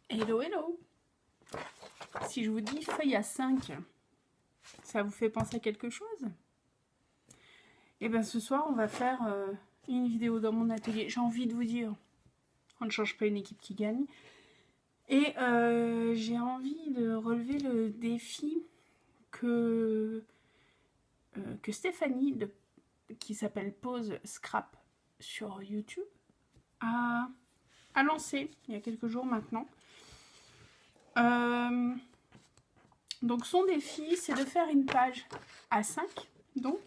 Hello, hello. Si je vous dis feuille à 5, ça vous fait penser à quelque chose? Et bien ce soir, on va faire une vidéo dans mon atelier. J'ai envie de vous dire, on ne change pas une équipe qui gagne. Et j'ai envie de relever le défi que Stéphanie, qui s'appelle Pause Scrap sur YouTube, a lancé il y a quelques jours maintenant. Donc son défi, c'est de faire une page A5, donc,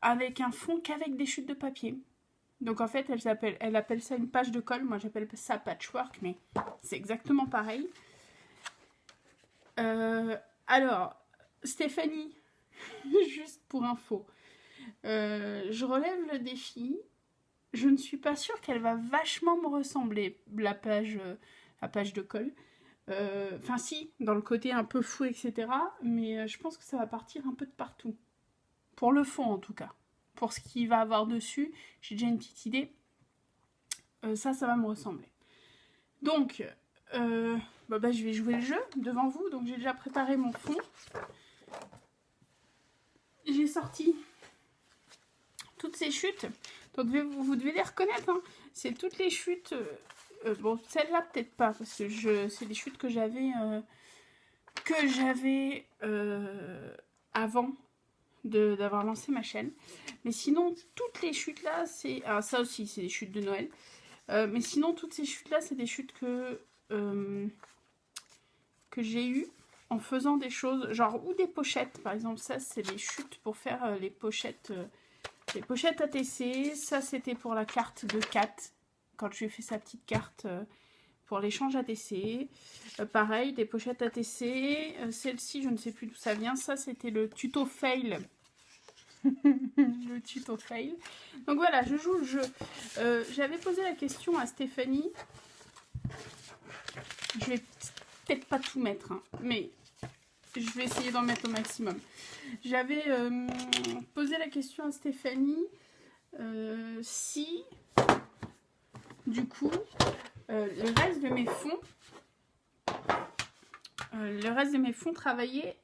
avec un fond qu'avec des chutes de papier. Donc en fait, elle appelle ça une page de colle, moi j'appelle ça patchwork, mais c'est exactement pareil. Alors, Stéphanie, juste pour info, je relève le défi. Je ne suis pas sûre qu'elle va vachement me ressembler, la page de colle. Enfin si, dans le côté un peu fou, etc. Mais je pense que ça va partir un peu de partout. Pour le fond en tout cas. Pour ce qu'il va avoir dessus, j'ai déjà une petite idée. Ça va me ressembler. Donc, je vais jouer le jeu devant vous. Donc j'ai déjà préparé mon fond. J'ai sorti toutes ces chutes. Donc vous devez les reconnaître. Hein. C'est toutes les chutes... bon, celle-là peut-être pas, parce que c'est des chutes que j'avais avant d'avoir lancé ma chaîne. Mais sinon, toutes les chutes là, c'est... Alors ça aussi, c'est des chutes de Noël. Mais sinon, toutes ces chutes là, c'est des chutes que j'ai eues en faisant des choses, genre, ou des pochettes. Par exemple, ça, c'est des chutes pour faire les pochettes ATC. Ça, c'était pour la carte de Kat, quand je lui ai fait sa petite carte pour l'échange ATC. Pareil, des pochettes ATC. Celle-ci, je ne sais plus d'où ça vient. Ça, c'était le tuto fail. Le tuto fail. Donc voilà, je joue le jeu. J'avais posé la question à Stéphanie. Je vais peut-être pas tout mettre, hein, mais je vais essayer d'en mettre au maximum. J'avais posé la question à Stéphanie si, du coup, le reste de mes fonds travaillés,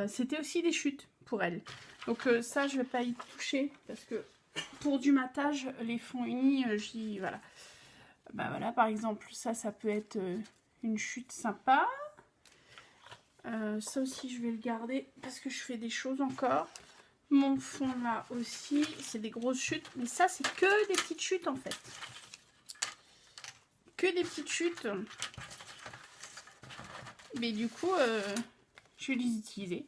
c'était aussi des chutes pour elle. Donc ça, je vais pas y toucher parce que pour du matage, les fonds unis, voilà. Bah voilà, par exemple, ça peut être une chute sympa. Ça aussi, je vais le garder parce que je fais des choses encore. Mon fond là aussi, c'est des grosses chutes, mais ça, c'est que des petites chutes en fait. Que des petites chutes. Mais du coup, je vais les utiliser.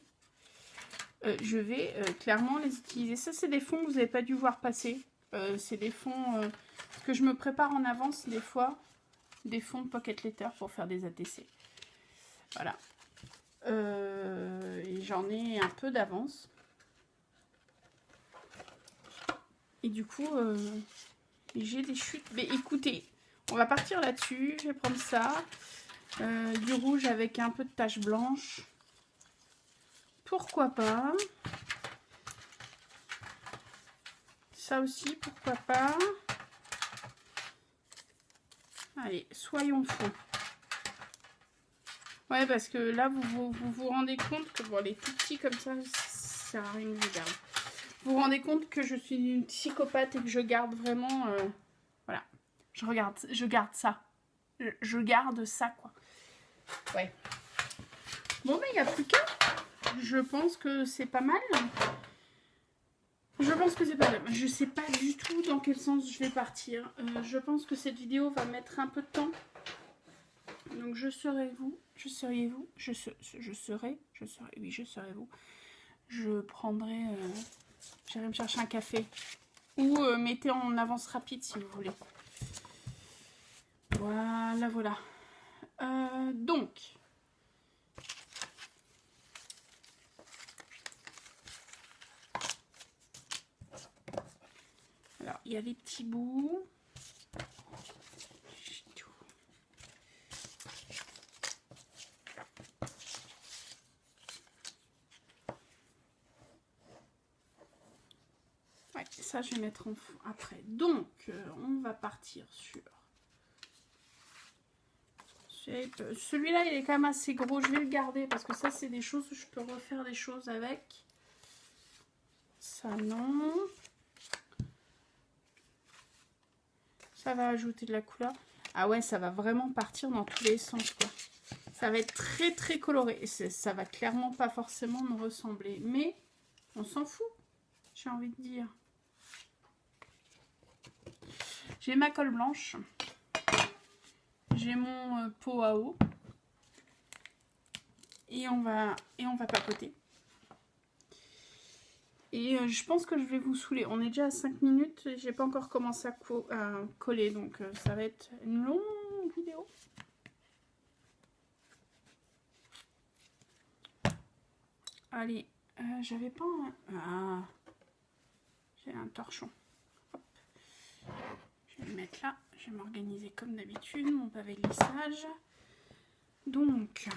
Je vais clairement les utiliser. Ça, c'est des fonds que vous n'avez pas dû voir passer. C'est des fonds que je me prépare en avance des fois. Des fonds de Pocket Letter pour faire des ATC. Voilà. Et j'en ai un peu d'avance. Et du coup, j'ai des chutes. Mais écoutez, on va partir là-dessus. Je vais prendre ça. Du rouge avec un peu de taches blanches. Pourquoi pas. Ça aussi, pourquoi pas. Allez, soyons fous. Ouais, parce que là, vous rendez compte que, bon, les tout petits comme ça sert à rien que je garde. Vous vous rendez compte que je suis une psychopathe et que je garde vraiment... voilà. Je garde ça. Je garde ça, quoi. Ouais. Bon, mais il n'y a plus qu'à. Je pense que c'est pas mal. Je sais pas du tout dans quel sens je vais partir. Je pense que cette vidéo va mettre un peu de temps. Donc je serai vous. Je prendrai... j'irai me chercher un café. Ou mettez en avance rapide si vous voulez. Voilà. Donc... Alors, il y a les petits bouts. Ouais, ça, je vais mettre en fond après. Donc, on va partir sur Celui-là, il est quand même assez gros. Je vais le garder parce que ça, c'est des choses où je peux refaire des choses avec. Ça, non. Ça va ajouter de la couleur. Ah ouais, ça va vraiment partir dans tous les sens, quoi. Ça va être très, très coloré. Ça va clairement pas forcément me ressembler. Mais on s'en fout, j'ai envie de dire. J'ai ma colle blanche. J'ai mon pot à eau. Et on va papoter. Et je pense que je vais vous saouler. On est déjà à 5 minutes. J'ai pas encore commencé à coller. Donc ça va être une longue vidéo. Allez. J'avais pas un... Ah. J'ai un torchon. Hop. Je vais le mettre là. Je vais m'organiser comme d'habitude. Mon pavé de lissage. Donc...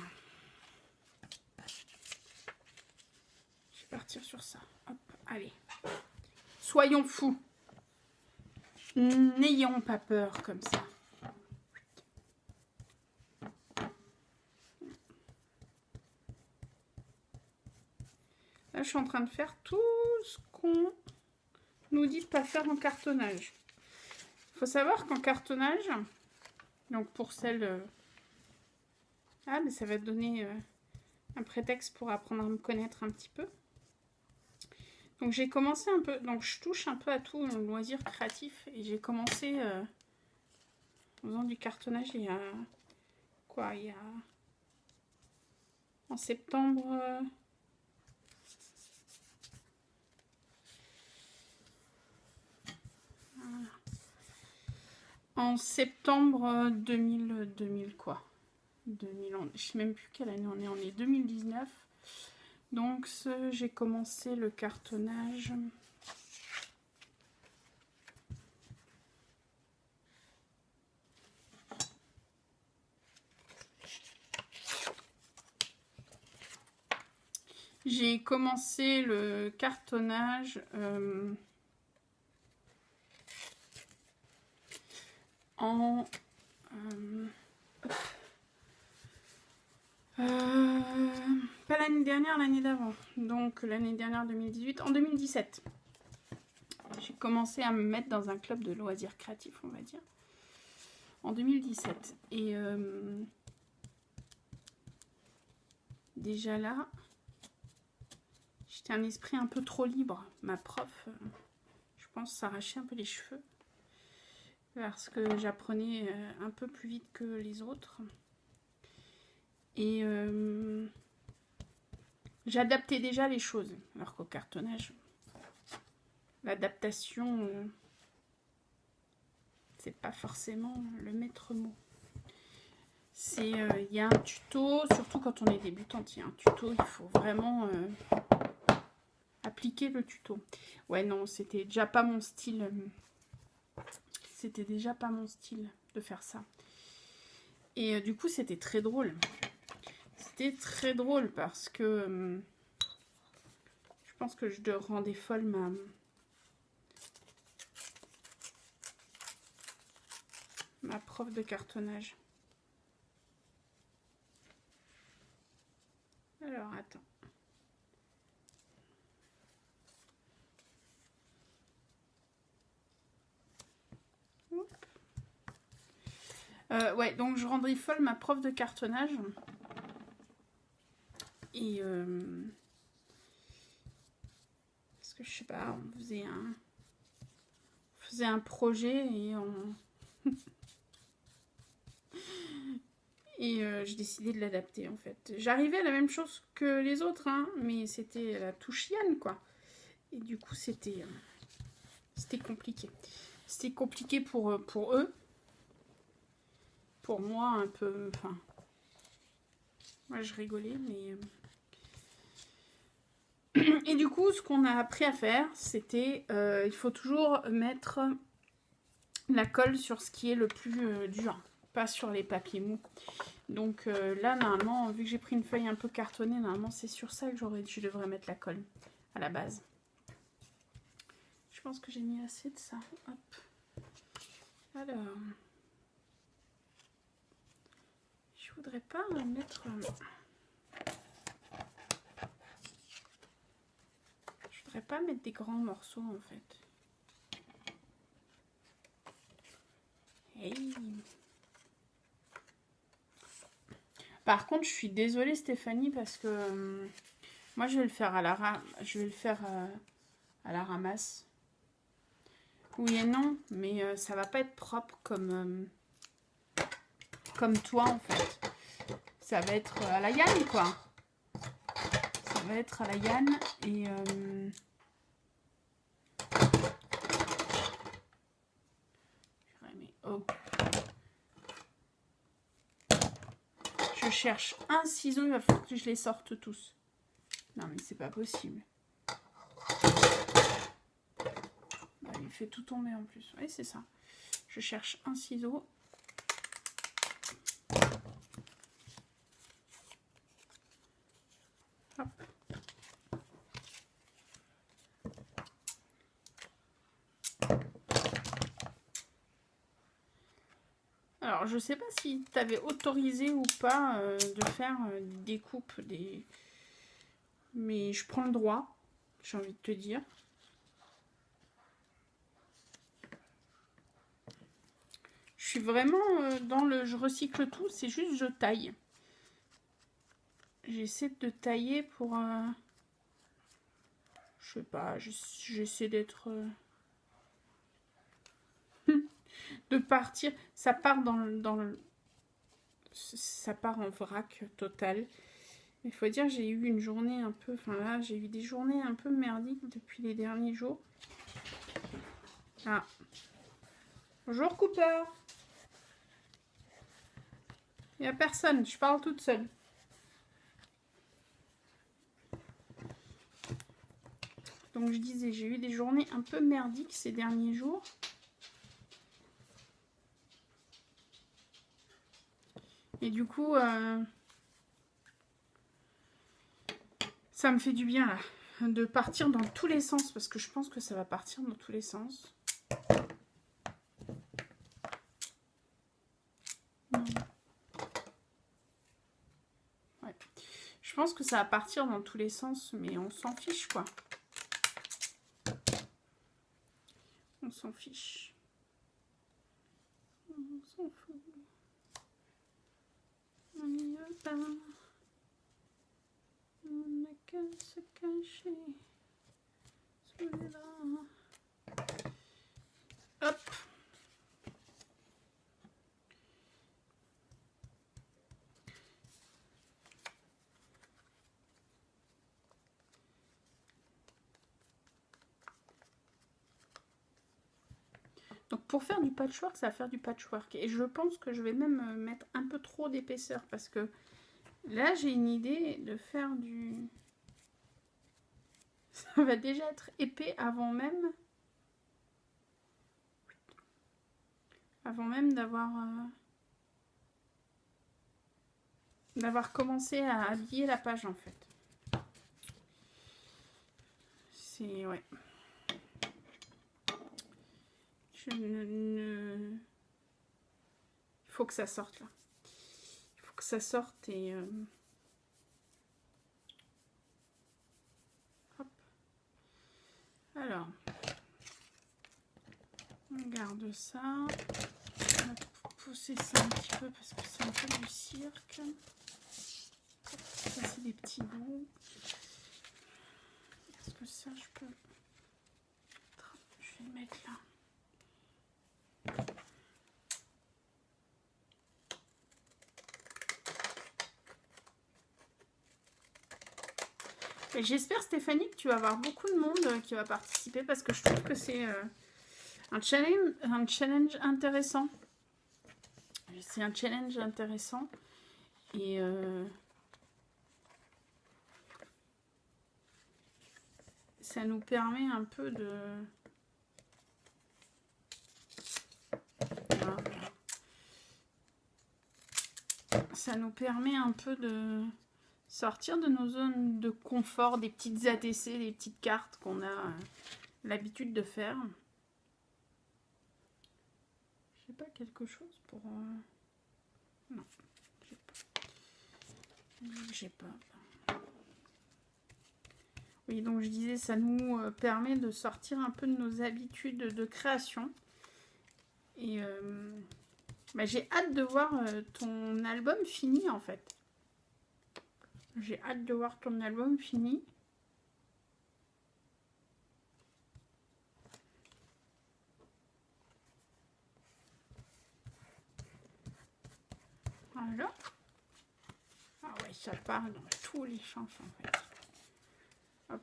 je vais partir sur ça. Hop. Allez. Soyons fous. N'ayons pas peur comme ça. Là, je suis en train de faire tout ce qu'on nous dit de pas faire en cartonnage. Il faut savoir qu'en cartonnage, donc pour celle... Ah, mais ça va te donner un prétexte pour apprendre à me connaître un petit peu. Donc j'ai commencé un peu, donc je touche un peu à tout le loisir créatif. Et j'ai commencé en faisant du cartonnage il y a... Quoi, il y a... En septembre... En septembre 2000 quoi. 2000, je sais même plus quelle année on est 2019. Donc j'ai commencé le cartonnage. J'ai commencé le cartonnage en pas l'année dernière, l'année d'avant. Donc l'année dernière 2018, en 2017. J'ai commencé à me mettre dans un club de loisirs créatifs, on va dire. En 2017. Et déjà là, j'étais un esprit un peu trop libre. Ma prof, je pense, s'arrachait un peu les cheveux. Parce que j'apprenais un peu plus vite que les autres. Et j'adaptais déjà les choses. Alors qu'au cartonnage, l'adaptation, c'est pas forcément le maître mot. C'est, il y a un tuto, surtout quand on est débutante, il y a un tuto, il faut vraiment appliquer le tuto. Ouais, non, c'était déjà pas mon style. C'était déjà pas mon style de faire ça. Et du coup, c'était très drôle. C'était très drôle parce que je pense que je rendais folle ma prof de cartonnage. Alors, attends. Ouais, donc je rendais folle ma prof de cartonnage. Et parce que je sais pas, on faisait un projet et on et j'ai décidé de l'adapter en fait. J'arrivais à la même chose que les autres, hein, mais c'était la touche Yann, quoi. Et du coup, c'était compliqué. C'était compliqué pour eux. Pour moi, un peu... Enfin, moi, je rigolais, mais... Et du coup, ce qu'on a appris à faire, c'était... il faut toujours mettre la colle sur ce qui est le plus dur, pas sur les papiers mous. Donc là, normalement, vu que j'ai pris une feuille un peu cartonnée, normalement, c'est sur ça que je devrais mettre la colle à la base. Je pense que j'ai mis assez de ça. Hop. Alors... voudrais pas mettre... Je voudrais pas mettre des grands morceaux en fait. Hey. Par contre, je suis désolée Stéphanie parce que moi je vais le faire à la à la ramasse. Oui et non, mais ça va pas être propre comme toi en fait. Ça va être à la Yann quoi. Ça va être à la Yann et oh. Je cherche un ciseau, il va falloir que je les sorte tous. Non mais c'est pas possible. Il fait tout tomber en plus. Oui c'est ça. Je cherche un ciseau. Hop. Alors, je sais pas si tu avais autorisé ou pas de faire des coupes, mais je prends le droit, j'ai envie de te dire. Je suis vraiment dans le... Je recycle tout, c'est juste je taille. J'essaie de tailler pour... je sais pas, j'essaie d'être... de partir. Ça part ça part en vrac total. Il faut dire, j'ai eu une journée un peu... Enfin là, j'ai eu des journées un peu merdiques depuis les derniers jours. Ah. Bonjour Cooper. Il n'y a personne, je parle toute seule. Donc je disais, j'ai eu des journées un peu merdiques ces derniers jours. Et du coup, ça me fait du bien là, de partir dans tous les sens, parce que je pense que ça va partir dans tous les sens. Ouais. Je pense que ça va partir dans tous les sens, mais on s'en fiche quoi. On s'en fiche. On s'en fout. On n'y va pas. On n'a qu'à se cacher sous les draps. Hop. Donc pour faire du patchwork, ça va faire du patchwork. Et je pense que je vais même mettre un peu trop d'épaisseur parce que là j'ai une idée de faire du... Ça va déjà être épais avant même d'avoir commencé à habiller la page en fait. C'est... ouais. Il faut que ça sorte là. Il faut que ça sorte et... Hop. Alors. On garde ça. On va pousser ça un petit peu parce que c'est un peu du cirque. Ça c'est des petits bouts. Est-ce que ça je peux... Je vais le mettre là. J'espère Stéphanie que tu vas avoir beaucoup de monde qui va participer parce que je trouve que c'est un challenge intéressant. C'est un challenge intéressant et ça nous permet un peu de... Voilà. Ça nous permet un peu de... sortir de nos zones de confort, des petites ATC, des petites cartes qu'on a l'habitude de faire. Je sais pas, quelque chose pour... Non, j'ai pas. J'ai pas. Oui, donc je disais, ça nous permet de sortir un peu de nos habitudes de création. Et bah, j'ai hâte de voir ton album fini en fait. J'ai hâte de voir ton album fini. Voilà. Ah ouais, ça part dans tous les sens en fait. Hop.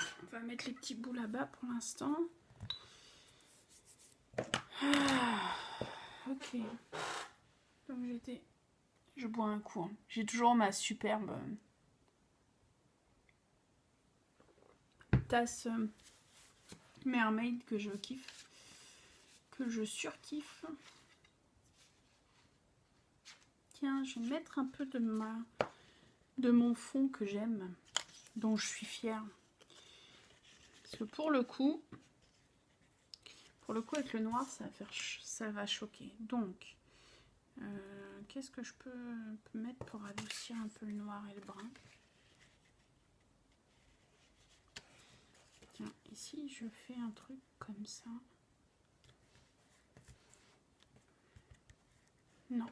On va mettre les petits bouts là-bas pour l'instant. Ah, ok. Donc je bois un coup. Hein. J'ai toujours ma superbe tasse Mermaid que je kiffe. Que je surkiffe. Tiens, je vais mettre un peu de mon fond que j'aime, dont je suis fière. Parce que pour le coup avec le noir, ça va choquer. Donc, qu'est-ce que je peux mettre pour adoucir un peu le noir et le brun? Tiens, ici, je fais un truc comme ça. Non.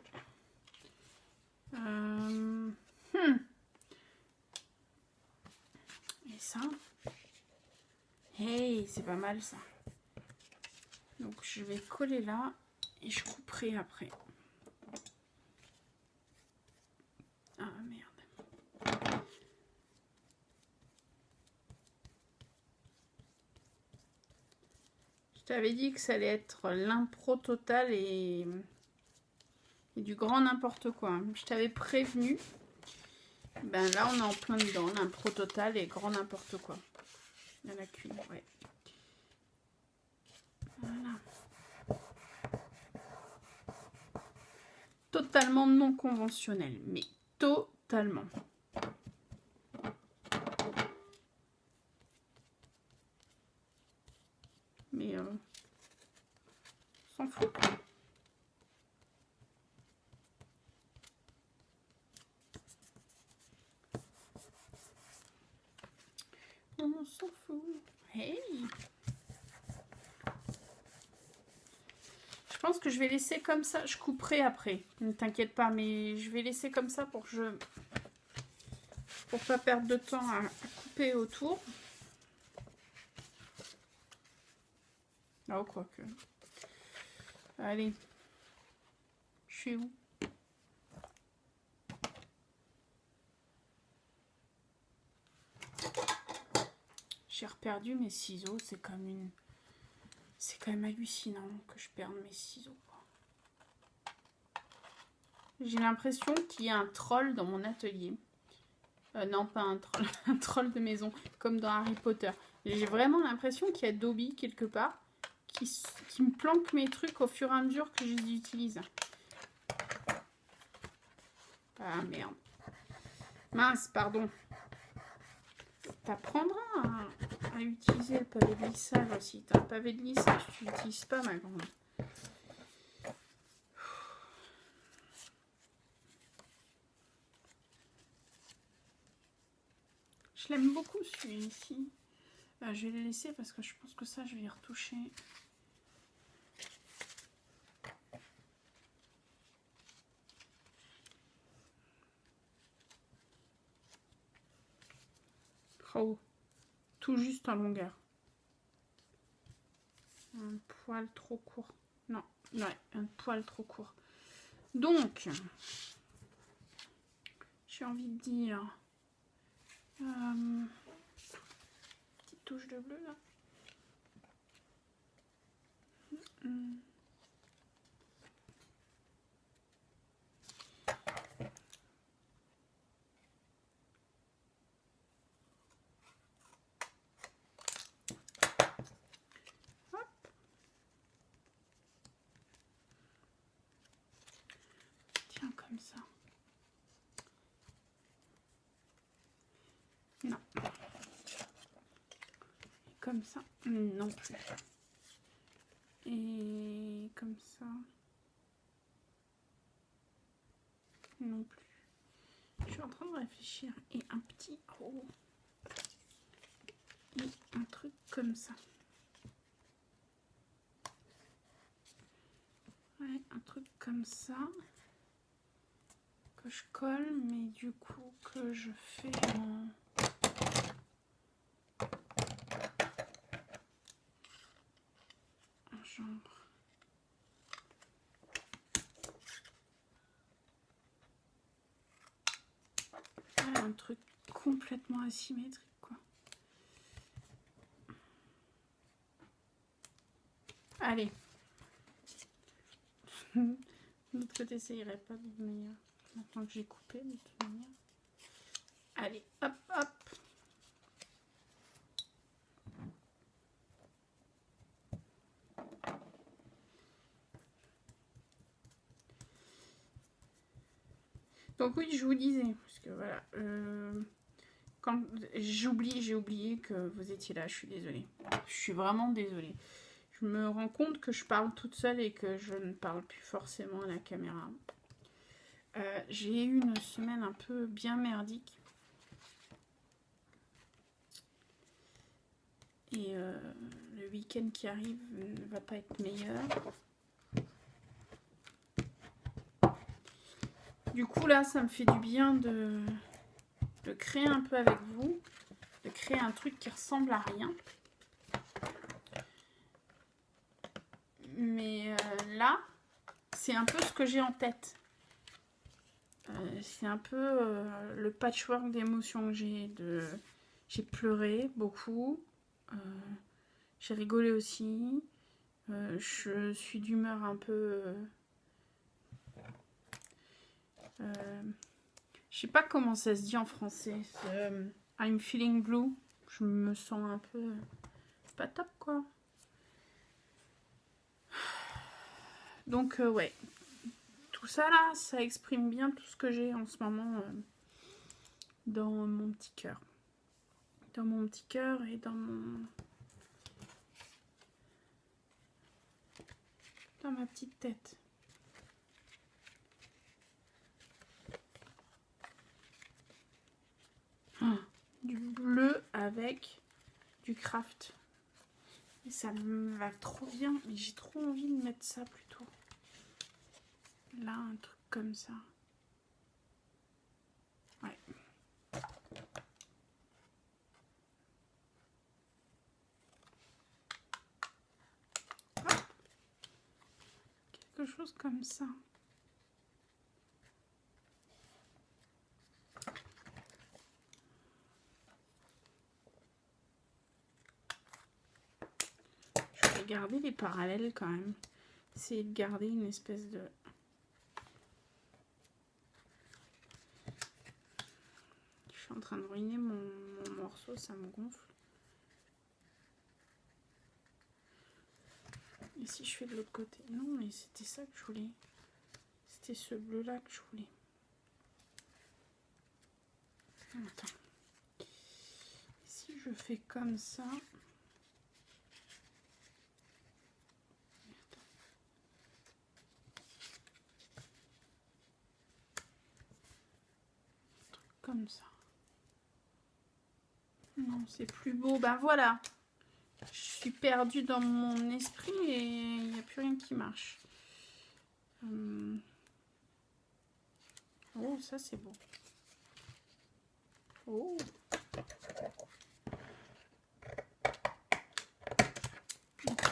Et ça. Hey, c'est pas mal ça. Donc je vais coller là et je couperai après. Ah merde. Je t'avais dit que ça allait être l'impro total et du grand n'importe quoi. Je t'avais prévenu. Ben là on est en plein dedans, l'impro total et grand n'importe quoi. Il y en a qu'une, ouais. Voilà. Totalement non conventionnel, mais totalement. Mais on s'en fout. On s'en fout. Hey! Je pense que je vais laisser comme ça. Je couperai après. Ne t'inquiète pas, mais je vais laisser comme ça pour pas perdre de temps à couper autour. Oh, quoique. Allez. Je suis où? J'ai reperdu mes ciseaux. C'est quand même hallucinant que je perde mes ciseaux. J'ai l'impression qu'il y a un troll dans mon atelier. Non, pas un troll. Un troll de maison, comme dans Harry Potter. J'ai vraiment l'impression qu'il y a Dobby quelque part qui me planque mes trucs au fur et à mesure que je les utilise. Ah merde. Mince, pardon. T'apprendras à utiliser le pavé de lissage aussi. T'as un pavé de lissage, tu l'utilises pas, ma grande. Je l'aime beaucoup celui-ci. Je vais le laisser parce que je pense que ça, je vais y retoucher. Oh, tout juste en longueur. Un poil trop court. Non, ouais, un poil trop court. Donc, j'ai envie de dire... petite touche de bleu là. Hop. Tiens, comme ça. Non. Et comme ça, non plus. Et comme ça, non plus. suis en train de réfléchir. Et un petit haut. Et un truc comme ça. Ouais, un truc comme ça. Que je colle, mais du coup que je fais en... genre... un truc complètement asymétrique, quoi. Allez. De l'autre côté, ça irait pas de toute manière. Maintenant que j'ai coupé, de toute manière. Allez, hop, hop. Donc oui, je vous disais, parce que voilà, quand j'ai oublié que vous étiez là, je suis désolée. Je suis vraiment désolée. Je me rends compte que je parle toute seule et que je ne parle plus forcément à la caméra. J'ai eu une semaine un peu bien merdique. Et le week-end qui arrive ne va pas être meilleur. Du coup, là, ça me fait du bien de créer un peu avec vous, de créer un truc qui ressemble à rien. Mais là, c'est un peu ce que j'ai en tête. C'est un peu le patchwork d'émotions que j'ai. J'ai pleuré beaucoup. J'ai rigolé aussi. Je suis d'humeur un peu... je sais pas comment ça se dit en français. I'm feeling blue. Je me sens un peu... pas top, quoi. Donc, ouais. Tout ça, là, ça exprime bien tout ce que j'ai en ce moment dans mon petit cœur. Dans mon petit cœur et dans ma petite tête. Du bleu avec du craft. Et ça me va trop bien. Mais j'ai trop envie de mettre ça plutôt. Là, un truc comme ça. Ouais. Hop. Quelque chose comme ça. Je vais garder les parallèles quand même. Essayer de garder une espèce de... Je suis en train de ruiner mon morceau, ça me gonfle. Et si je fais de l'autre côté? Non, mais c'était ça que je voulais. C'était ce bleu-là que je voulais. Attends. Et si je fais comme ça... Comme ça. Non, c'est plus beau. Ben voilà. Je suis perdue dans mon esprit et il n'y a plus rien qui marche. Oh, ça c'est beau. Oh. Ok.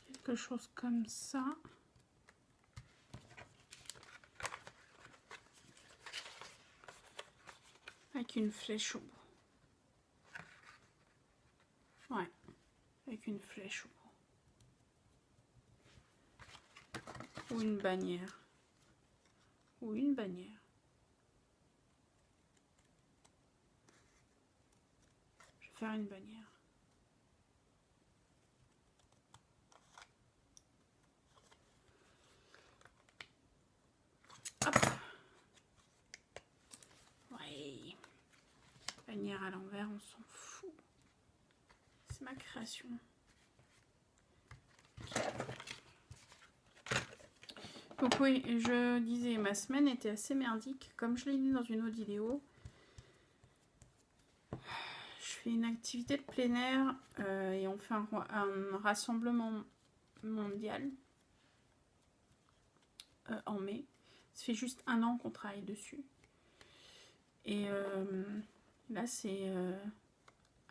Quelque chose comme ça. Avec une flèche au bout. Ouais. Avec une flèche au bout. Ou une bannière. Ou une bannière. Je vais faire une bannière. Hop. Ouais. Bannière à l'envers, on s'en fout. C'est ma création. Donc oui, je disais, ma semaine était assez merdique. Comme je l'ai dit dans une autre vidéo, je fais une activité de plein air et on fait un rassemblement mondial en mai. Ça fait juste 1 an qu'on travaille dessus. Et là, c'est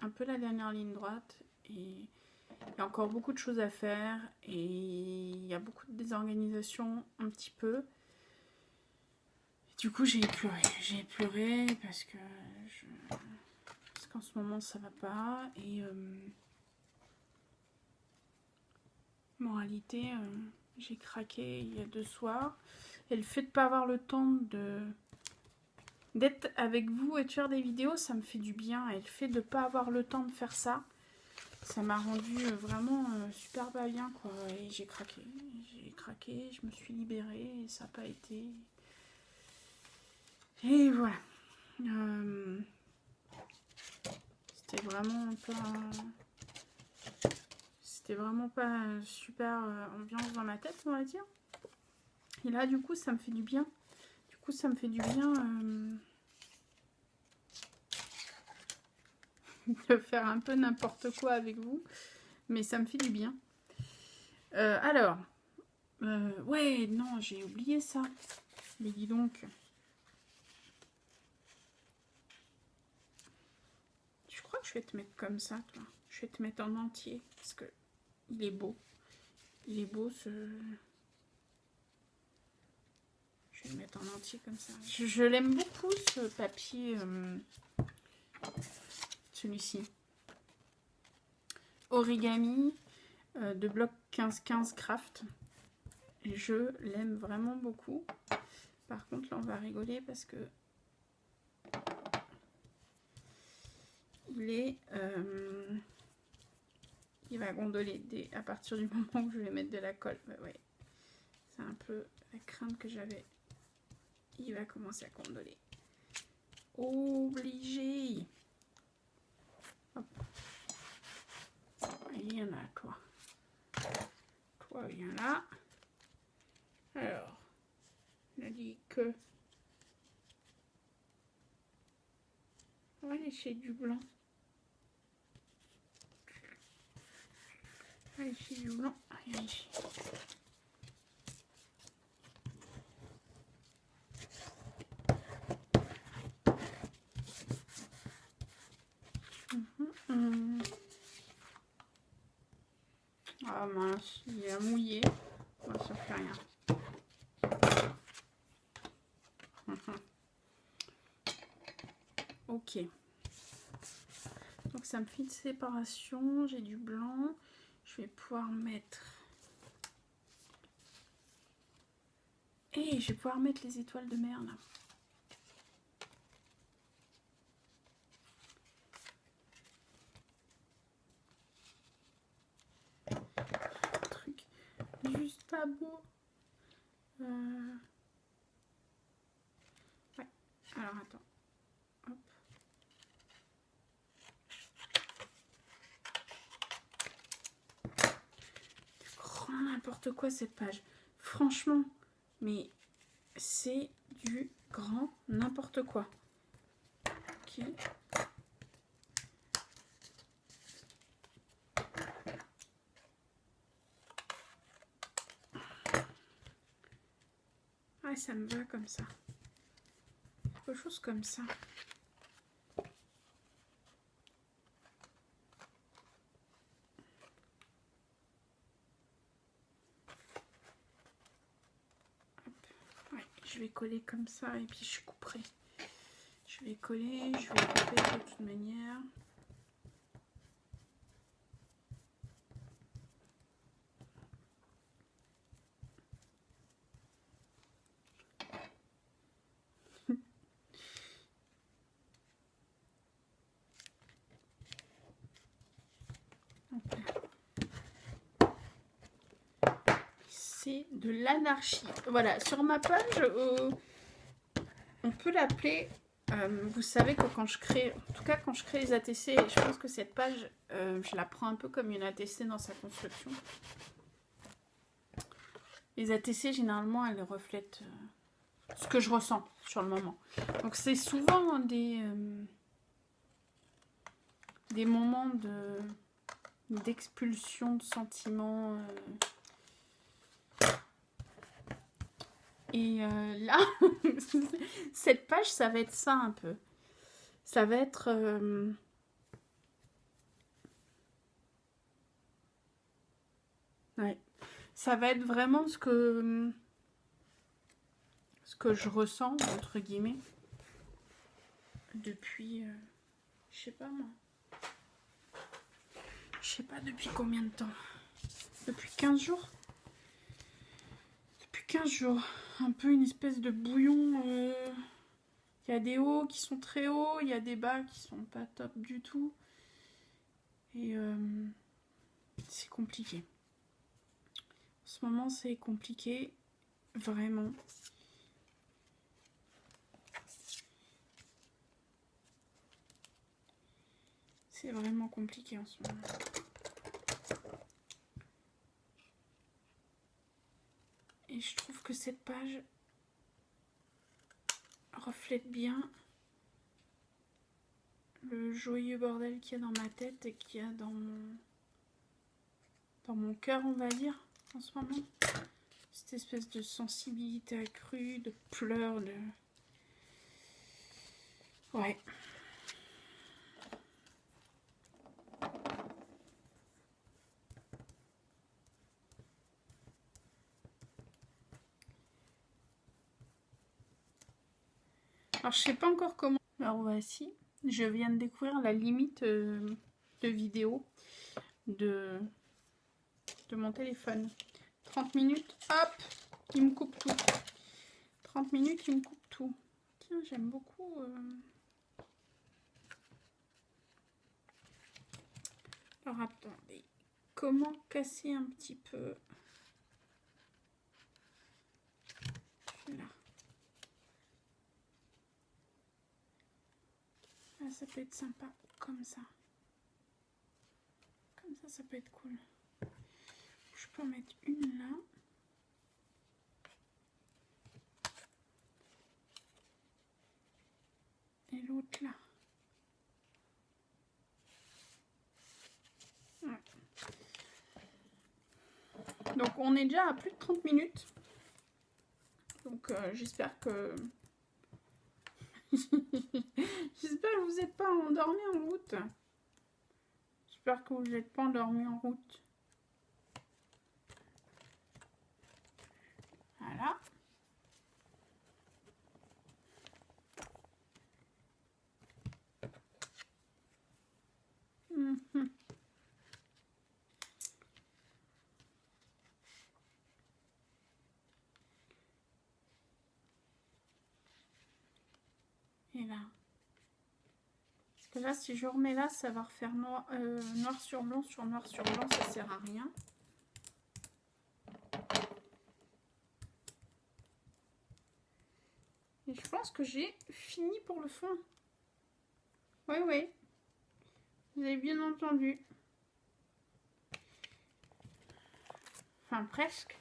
un peu la dernière ligne droite. Et il y a encore beaucoup de choses à faire. Et il y a beaucoup de désorganisation, un petit peu. Du coup, j'ai pleuré. J'ai pleuré parce qu'en ce moment, ça va pas. Et moralité, j'ai craqué il y a 2 soirs. Et le fait de ne pas avoir le temps d'être avec vous et de faire des vidéos, ça me fait du bien. Et le fait de ne pas avoir le temps de faire ça, ça m'a rendu vraiment super pas bien, quoi. Et j'ai craqué, je me suis libérée et ça n'a pas été. Et voilà. C'était vraiment pas super ambiance dans ma tête, on va dire. Et là, du coup, ça me fait du bien. De faire un peu n'importe quoi avec vous, mais ça me fait du bien. Alors, ouais, non, j'ai oublié ça. Mais dis donc. Je crois que je vais te mettre comme ça, toi. Je vais te mettre en entier, parce que il est beau. Il est beau, ce... Je vais le mettre en entier comme ça. Je l'aime beaucoup, ce papier... celui-ci. Origami de bloc 1515 Craft. Je l'aime vraiment beaucoup. Par contre, là, on va rigoler parce que il va gondoler à partir du moment où je vais mettre de la colle. Bah, ouais. C'est un peu la crainte que j'avais. Il va commencer à gondoler. Obligé. Hop. Viens là, toi. Toi, viens là. Alors, on a dit que on va laisser du blanc. On va laisser du blanc. Viens ici. Ah mince, il est mouillé. Bon, ça fait rien. Ok. Donc ça me fait une séparation. J'ai du blanc. Je vais pouvoir mettre... Et je vais pouvoir mettre les étoiles de mer là. Truc juste pas beau. Ouais. Alors attends. Hop. Du grand n'importe quoi cette page. Franchement, mais c'est du grand n'importe quoi. Ok. Ah, ça me va comme ça. Quelque chose comme ça. Ouais, je vais coller comme ça et puis je couperai. Je vais coller, je vais couper de toute manière. C'est de l'anarchie. Voilà, sur ma page, on peut l'appeler... vous savez que quand je crée, en tout cas quand je crée les ATC, et je pense que cette page, je la prends un peu comme une ATC dans sa construction. Les ATC, généralement, elles reflètent ce que je ressens sur le moment. Donc, c'est souvent des moments d'expulsion de sentiments. Et là, cette page, ça va être ça un peu. Ça va être... ouais. Ça va être vraiment ce que je ressens, entre guillemets, depuis... je sais pas moi. Je sais pas depuis combien de temps. Depuis 15 jours. Depuis 15 jours. Un peu une espèce de bouillon. Il y a des hauts qui sont très hauts, il y a des bas qui sont pas top du tout. Et c'est compliqué. En ce moment, c'est compliqué. Vraiment. C'est vraiment compliqué en ce moment. Et je trouve que cette page reflète bien le joyeux bordel qu'il y a dans ma tête et qu'il y a dans mon cœur, on va dire, en ce moment. Cette espèce de sensibilité accrue, de pleurs, de... ouais. Alors, je sais pas encore comment... Alors, voici. Je viens de découvrir la limite de vidéo de mon téléphone. 30 minutes, hop, il me coupe tout. 30 minutes, il me coupe tout. Tiens, j'aime beaucoup... Alors, attendez. Comment casser un petit peu... Là. Ah, ça peut être sympa, comme ça. Comme ça peut être cool. Je peux en mettre une là. Et l'autre là. Ouais. Donc on est déjà à plus de 30 minutes. Donc j'espère que... j'espère que vous n'êtes pas endormis en route. J'espère que vous n'êtes pas endormis en route. Voilà. Et là. Parce que là, si je remets là, ça va refaire noir sur blanc, sur noir sur blanc, ça sert à rien. Et je pense que j'ai fini pour le fond. Oui, oui. Vous avez bien entendu. Enfin, presque.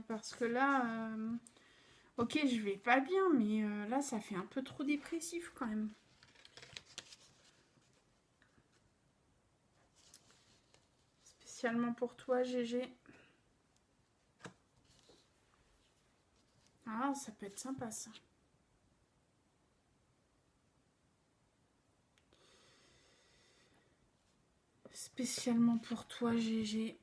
Parce que là... ok, je vais pas bien, mais là, ça fait un peu trop dépressif quand même. Spécialement pour toi, GG. Ah, ça peut être sympa, ça. Spécialement pour toi, GG.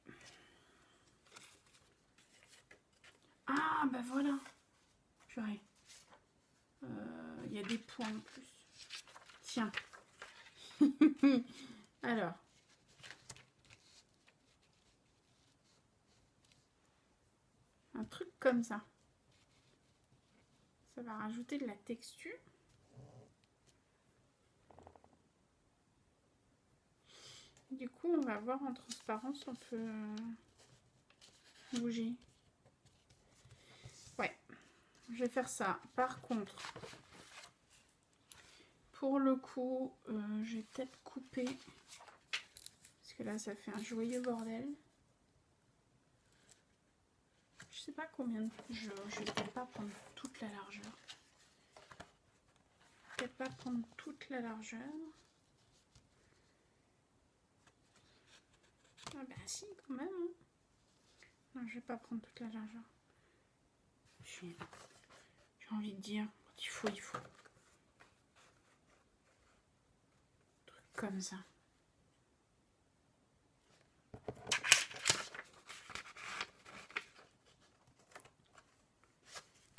Ah, bah voilà. Purée. Il y a des points en plus. Tiens. Alors. Un truc comme ça. Ça va rajouter de la texture. Du coup, on va voir en transparence, on peut bouger. Ouais, je vais faire ça. Par contre, pour le coup, je vais peut-être couper. Parce Parce que là, ça fait un joyeux bordel. Je sais pas combien... Je vais peut-être pas prendre toute la largeur. Peut-être pas prendre toute la largeur. Ah ben si, quand même. Hein. Non, je vais pas prendre toute la largeur. J'ai envie de dire, il faut. Truc comme ça.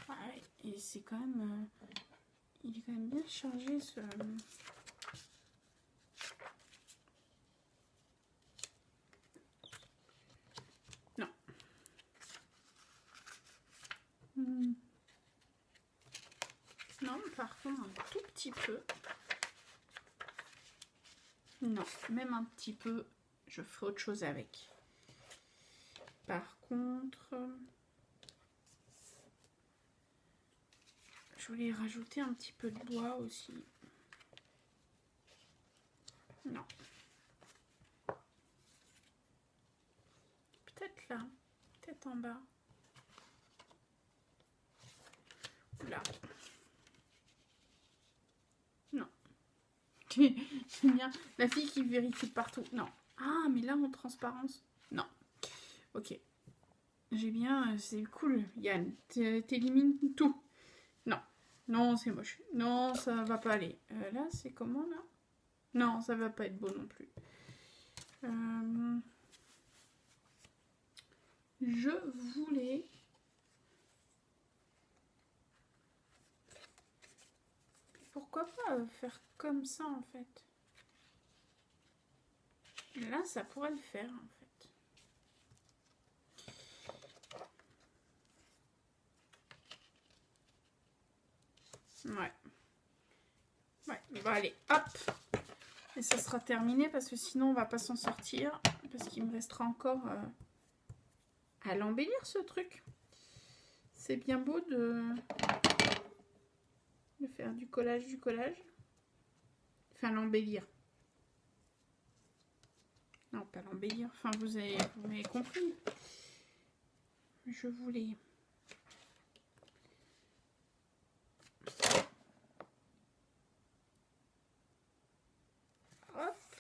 Ouais, et c'est quand même... il est quand même bien chargé ce... Non. Non, par contre, un tout petit peu. Non, même un petit peu, je ferai autre chose avec. Par contre, je voulais rajouter un petit peu de bois aussi. Non. Peut-être là, peut-être en bas. Là. Non. J'aime bien la fille qui vérifie partout. Non. Ah, mais là en transparence. Non. Ok. J'ai bien, c'est cool, Yann. T'élimines tout. Non. Non, c'est moche. Non, ça va pas aller. Là, c'est comment, là? Non, ça va pas être beau non plus. Je voulais... Pourquoi pas faire comme ça, en fait? Là, ça pourrait le faire, en fait. Ouais. Ouais, bon, allez, hop. Et ça sera terminé parce que sinon, on va pas s'en sortir. Parce qu'il me restera encore à l'embellir, ce truc. C'est bien beau de faire du collage. Enfin, l'embellir. Non, pas l'embellir. Enfin, vous m'avez compris. Je voulais... Hop.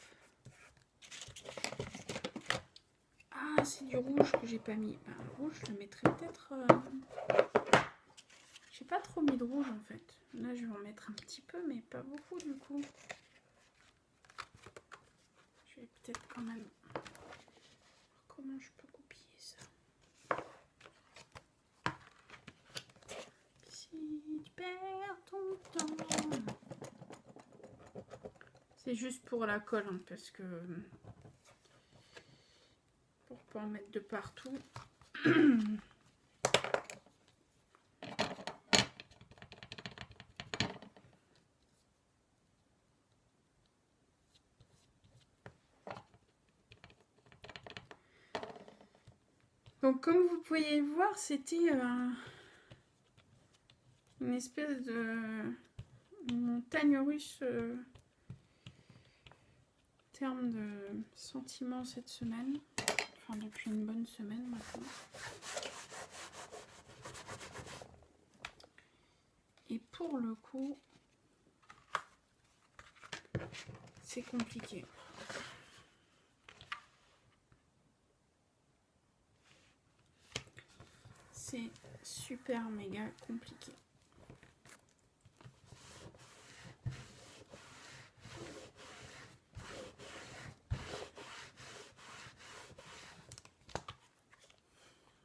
Ah, c'est du rouge que j'ai pas mis. Ben, le rouge, je le mettrai peut-être... J'ai pas trop mis de rouge, en fait. Là, je vais en mettre un petit peu, mais pas beaucoup, du coup. Je vais peut-être quand même... Comment je peux copier ça? Si tu perds ton temps... C'est juste pour la colle, hein, parce que... Pour pas en mettre de partout. Donc comme vous pouvez le voir, c'était une espèce de montagne russe en termes de sentiments cette semaine. Enfin depuis une bonne semaine maintenant. Et pour le coup, c'est compliqué. C'est super méga compliqué.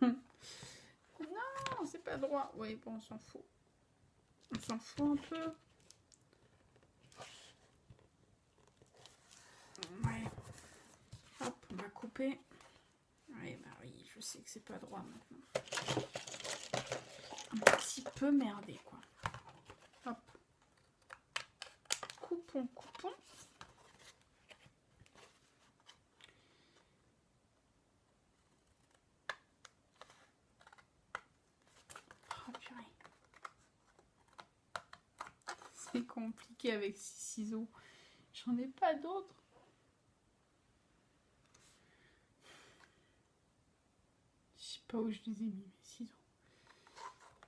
Non, c'est pas droit. Oui, bon, on s'en fout. On s'en fout un peu. Ouais. Hop, on va couper. Ouais, bah oui, je sais que c'est pas droit maintenant. Un petit peu merdé, quoi. Hop. Coupons. Oh, purée. C'est compliqué avec ces ciseaux. J'en ai pas d'autres. sais pas où je les ai mis, mes ciseaux.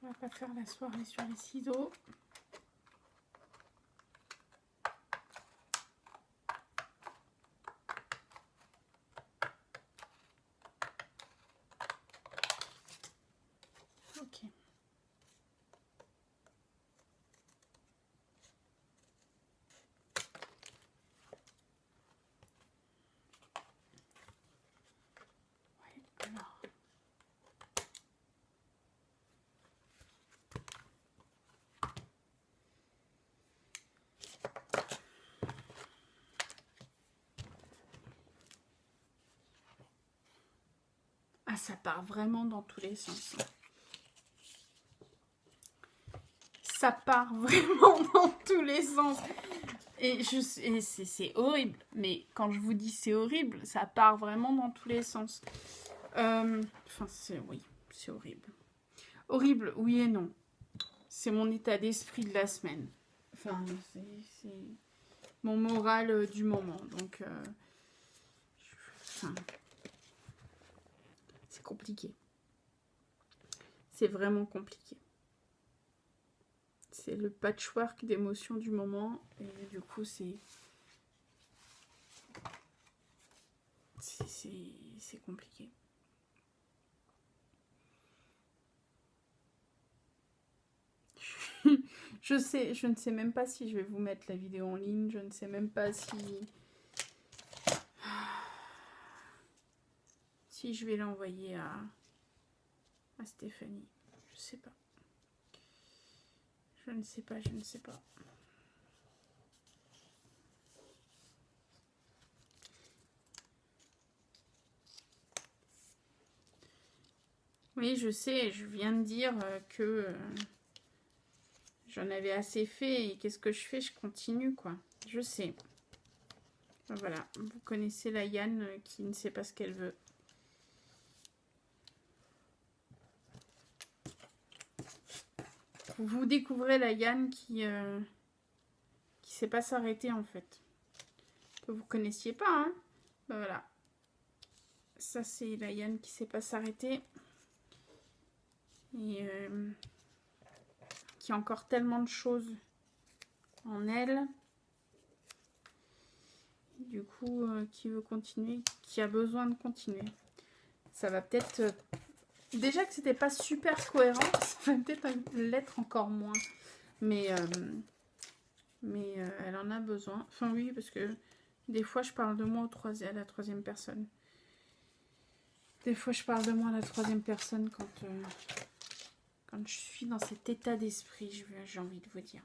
On va pas faire la soirée sur les ciseaux. Ok. Ouais, alors. Ah, ça part vraiment dans tous les sens. Ça part vraiment dans tous les sens. Et c'est horrible. Mais quand je vous dis c'est horrible, ça part vraiment dans tous les sens. Enfin, oui, c'est horrible. Horrible, oui et non. C'est mon état d'esprit de la semaine. Enfin, c'est mon moral du moment. Donc, enfin, c'est compliqué. C'est vraiment compliqué. C'est le patchwork d'émotions du moment. Et du coup, c'est compliqué. Je ne sais même pas si je vais vous mettre la vidéo en ligne. Je ne sais même pas si je vais l'envoyer à Stéphanie. Je sais pas. Je ne sais pas, je ne sais pas. Oui, je sais, je viens de dire que j'en avais assez fait et qu'est-ce que je fais? Je continue, quoi. Je sais. Voilà, vous connaissez la Yann qui ne sait pas ce qu'elle veut. Vous découvrez la Yann qui sait pas s'arrêter, en fait. Que vous connaissiez pas, hein. Ben voilà. Ça, c'est la Yann qui sait pas s'arrêter. Et qui a encore tellement de choses en elle. Du coup, qui veut continuer, qui a besoin de continuer. Ça va peut-être... déjà que c'était pas super cohérent, ça va peut-être l'être encore moins. Mais elle en a besoin. Enfin oui, parce que des fois, je parle de moi à la troisième personne. Des fois, je parle de moi à la troisième personne quand je suis dans cet état d'esprit, j'ai envie de vous dire.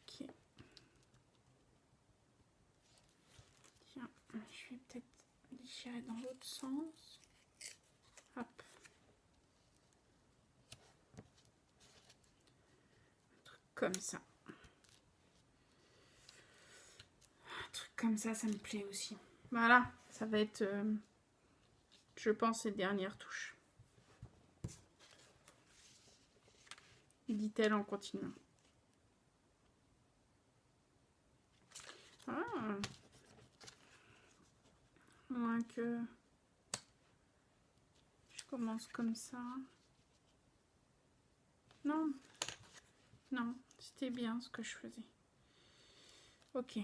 Ok. Tiens, je vais peut-être déchirer dans l'autre sens. Hop. Un truc comme ça. Un truc comme ça me plaît aussi. Voilà, ça va être, je pense, les dernières touches. Dit-elle en continuant. Ah. Moins que je commence comme ça. Non, non, c'était bien ce que je faisais. Ok.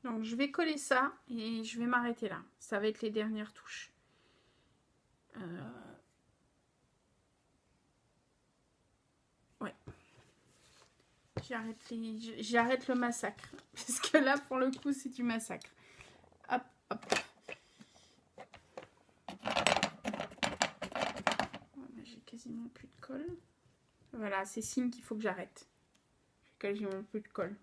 Donc je vais coller ça et je vais m'arrêter là. Ça va être les dernières touches. Ouais. J'arrête le massacre. Parce que là, pour le coup, c'est du massacre. Hop, hop. J'ai quasiment plus de colle. Voilà, c'est signe qu'il faut que j'arrête. J'ai quasiment plus de colle.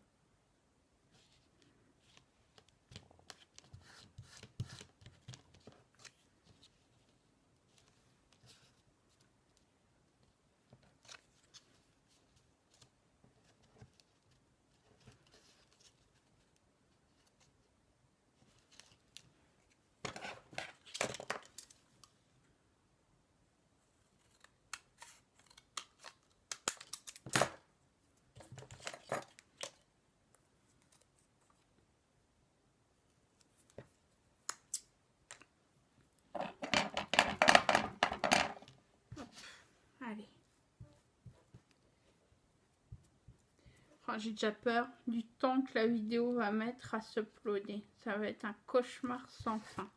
Oh, j'ai déjà peur du temps que la vidéo va mettre à s'uploader. Ça va être un cauchemar sans fin.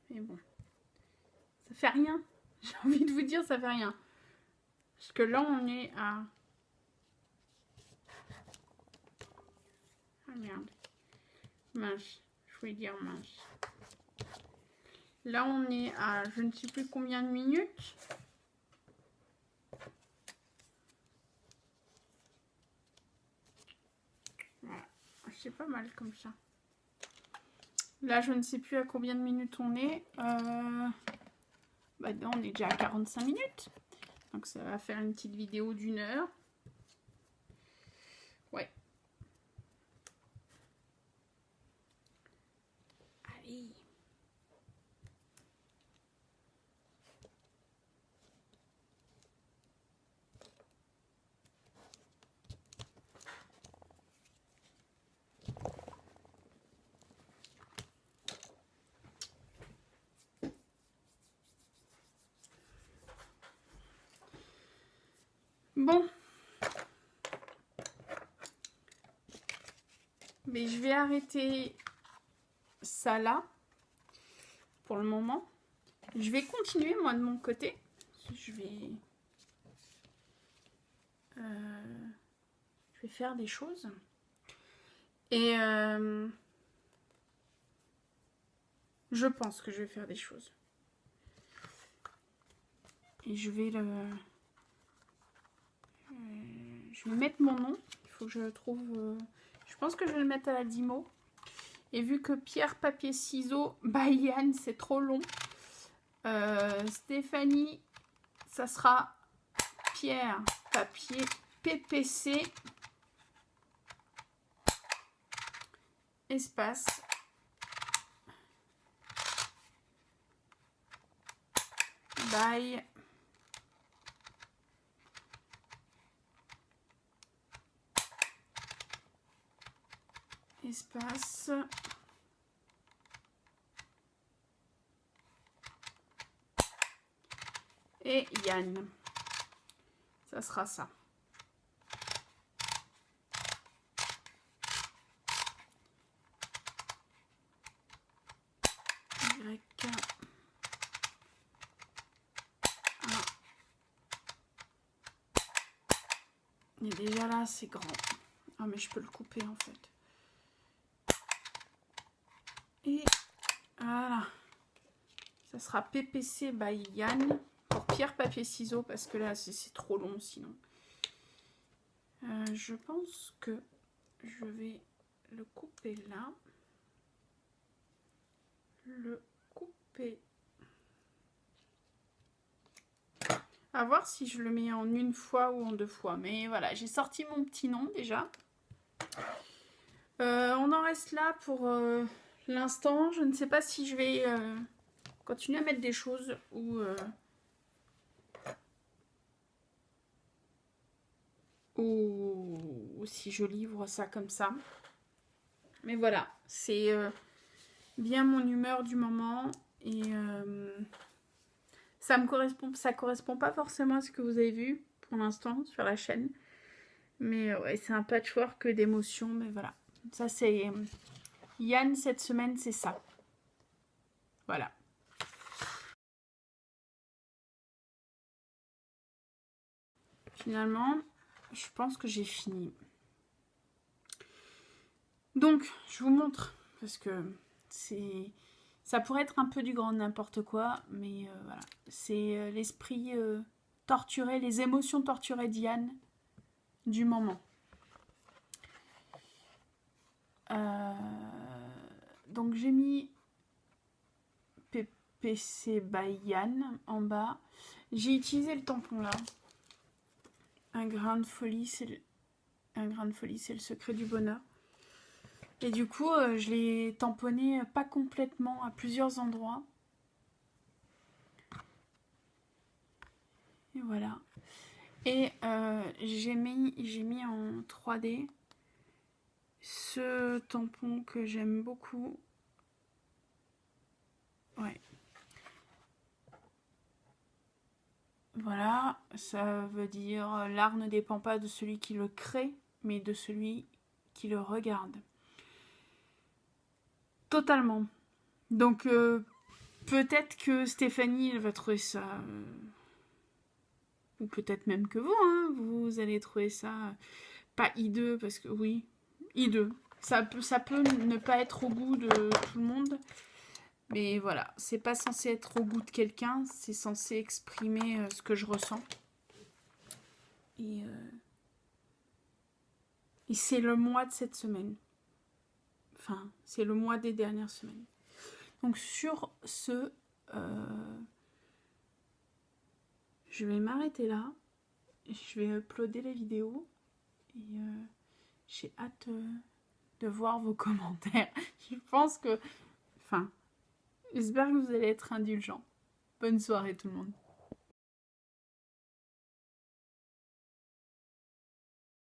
Mais bon, ça fait rien. J'ai envie de vous dire, ça fait rien. Parce que là, on est à... Ah merde. Mince. Je voulais dire mince. Là, on est à je ne sais plus combien de minutes. Voilà. C'est pas mal comme ça. Là, je ne sais plus à combien de minutes on est. Bah non, on est déjà à 45 minutes. Donc, ça va faire une petite vidéo d'1 heure. Ouais. Allez. Bon. Mais je vais arrêter ça là. Pour le moment. Je vais continuer, moi, de mon côté. Je vais faire des choses. Et je pense que je vais faire des choses. Et je vais je vais mettre mon nom. Il faut que je trouve... je pense que je vais le mettre à la Dimo. Et vu que pierre, papier, ciseaux, by Yann, c'est trop long. Stéphanie, ça sera pierre, papier, PPC, espace, by espace et Yann. Ça sera ça. Y. Et déjà là, c'est grand. Ah, mais je peux le couper en fait. Et voilà. Ça sera PPC by Yann. Pour pierre, papier, ciseaux, parce que là, c'est trop long sinon. Je pense que je vais le couper là. Le couper. À voir si je le mets en une fois ou en 2 fois. Mais voilà, j'ai sorti mon petit nom déjà. On en reste là pour l'instant. Je ne sais pas si je vais continuer à mettre des choses ou si je livre ça comme ça. Mais voilà, c'est bien mon humeur du moment. Et ça correspond pas forcément à ce que vous avez vu pour l'instant sur la chaîne. Mais ouais, c'est un patchwork d'émotions. Mais voilà, ça c'est... Yann, cette semaine, c'est ça. Voilà. Finalement, je pense que j'ai fini. Donc, je vous montre, parce que ça pourrait être un peu du grand n'importe quoi, mais voilà. C'est l'esprit torturé, les émotions torturées d'Yann du moment. Donc, j'ai mis PPC by Yann en bas. J'ai utilisé le tampon là. Un grain de folie, c'est le secret du bonheur. Et du coup, je l'ai tamponné pas complètement à plusieurs endroits. Et voilà. Et j'ai mis en 3D ce tampon que j'aime beaucoup. Ouais. Voilà. Ça veut dire l'art ne dépend pas de celui qui le crée, mais de celui qui le regarde. Totalement. Donc peut-être que Stéphanie elle va trouver ça, ou peut-être même que vous, hein, vous allez trouver ça pas hideux, parce que oui, hideux. Ça peut ne pas être au goût de tout le monde, mais voilà, c'est pas censé être au goût de quelqu'un, c'est censé exprimer ce que je ressens. Et c'est le mois de cette semaine. Enfin, c'est le mois des dernières semaines. Donc sur ce, je vais m'arrêter là. Je vais uploader la vidéo. Et j'ai hâte de voir vos commentaires. Je pense que... Enfin, j'espère que vous allez être indulgents. Bonne soirée tout le monde.